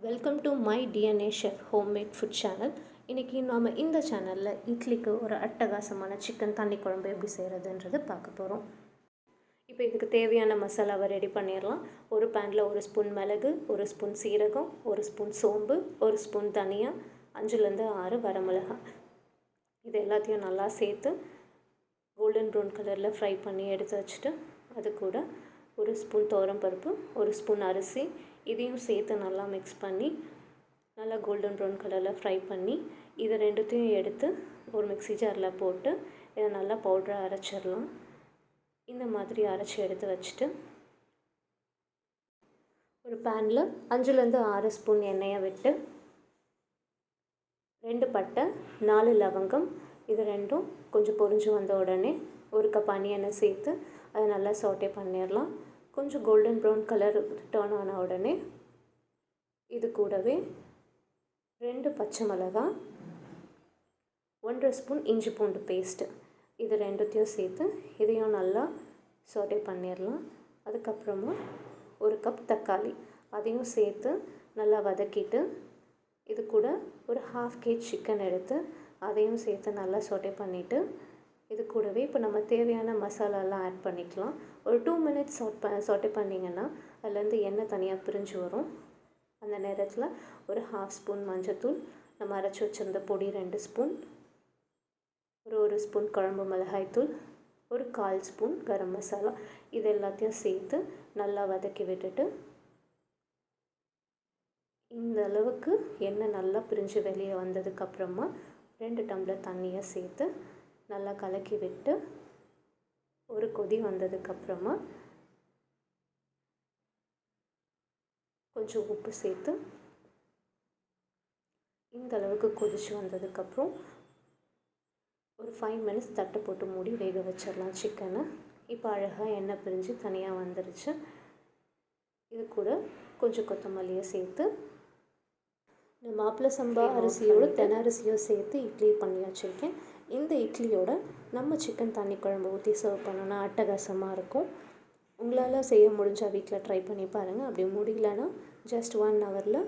Welcome to my DNA chef homemade food channel. இன்றைக்கி நாம் இந்த சேனலில் இட்லிக்கு ஒரு அட்டகாசமான சிக்கன் தண்ணி குழம்பு எப்படி செய்கிறதுன்றது பார்க்க போகிறோம். இப்போ இதுக்கு தேவையான மசாலாவை ரெடி பண்ணிடலாம். ஒரு பேனில் 1 ஸ்பூன் மிளகு, 1 ஸ்பூன் சீரகம், 1 ஸ்பூன் சோம்பு, 1 ஸ்பூன் தனியா, 5லேருந்து 6 வரமிளகாய், இது எல்லாத்தையும் நல்லா சேர்த்து கோல்டன் ப்ரௌன் கலரில் ஃப்ரை பண்ணி எடுத்து வச்சுட்டு, அது கூட 1 ஸ்பூன் துவரம்பருப்பு, 1 ஸ்பூன் அரிசி, இதையும் சேர்த்து நல்லா மிக்ஸ் பண்ணி நல்லா கோல்டன் ப்ரௌன் கலரில் ஃப்ரை பண்ணி இதை ரெண்டுத்தையும் எடுத்து ஒரு மிக்ஸி ஜாரில் போட்டு இதை நல்லா பவுடரை அரைச்சிடலாம். இந்த மாதிரி அரைச்சி எடுத்து வச்சுட்டு ஒரு பேனில் 5லேருந்து 6 ஸ்பூன் எண்ணெயை விட்டு 2 பட்டை, 4 லவங்கம், இது ரெண்டும் கொஞ்சம் பொரிஞ்சு வந்த உடனே 1 கப் எண்ணெய் சேர்த்து அதை நல்லா சோட்டே பண்ணிடலாம். கொஞ்சம் கோல்டன் ப்ரௌன் கலர் டர்ன் ஆன உடனே இது கூடவே 2 பச்சை மிளகாய், 1/2 ஸ்பூன் இஞ்சி பூண்டு பேஸ்ட்டு, இது ரெண்டுத்தையும் சேர்த்து இதையும் நல்லா சோட்டே பண்ணிடலாம். அதுக்கப்புறமா 1 கப் தக்காளி, அதையும் சேர்த்து நல்லா வதக்கிட்டு இது கூட ஒரு 1/2 kg சிக்கன் எடுத்து அதையும் சேர்த்து நல்லா சோட்டே பண்ணிவிட்டு இது கூடவே இப்போ நம்ம தேவையான மசாலாலாம் ஆட் பண்ணிக்கலாம். ஒரு 2 மினிட்ஸ் சோட்டே பண்ணிங்கன்னா அதுலேருந்து எண்ணெய் தனியாக பிரிஞ்சு வரும். அந்த நேரத்தில் ஒரு 1/2 ஸ்பூன் மஞ்சத்தூள், நம்ம அரைச்சி வச்சுருந்த பொடி 2 ஸ்பூன், ஒரு ஸ்பூன் குழம்பு மிளகாய்த்தூள், ஒரு 1/4 ஸ்பூன் கரம் மசாலா, இது எல்லாத்தையும் சேர்த்து நல்லா வதக்கி விட்டுட்டு இந்த அளவுக்கு எண்ணெய் நல்லா பிரிஞ்சு வெளியே வந்ததுக்கப்புறமா 2 டம்ளர் தண்ணியை சேர்த்து நல்லா கலக்கி விட்டு ஒரு கொதி வந்ததுக்கப்புறமா கொஞ்சம் உப்பு சேர்த்து இந்த அளவுக்கு கொதிச்சு வந்ததுக்கப்புறம் ஒரு 5 மினிட்ஸ் தட்டை போட்டு மூடி வேக வச்சிடலாம் சிக்கனை. இப்போ அழகாக எண்ணெய் பிரிஞ்சு தனியாக வந்துருச்சு. இது கூட கொஞ்சம் கொத்தமல்லியை சேர்த்து மாப்பிள்ளை சம்பா அரிசியோட தென அரிசியும் சேர்த்து இட்லி பண்ணி வச்சுருக்கேன். இந்த இட்லியோட நம்ம சிக்கன் தண்ணி குழம்பு ஊற்றி சர்வ் பண்ணோன்னா அட்டகாசமாக இருக்கும். உங்களால் செய்ய முடிஞ்சால் வீட்டில் ட்ரை பண்ணி பாருங்கள். அப்படி முடியலன்னா ஜஸ்ட் 1 ஹவரில்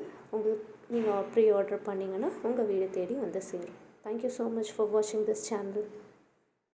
நீங்கள் ப்ரீ ஆர்டர் பண்ணிங்கன்னா உங்கள் வீடு தேடி வந்து சேரும். தேங்க்யூ ஸோ மச் ஃபார் வாட்சிங் திஸ் சேனல்.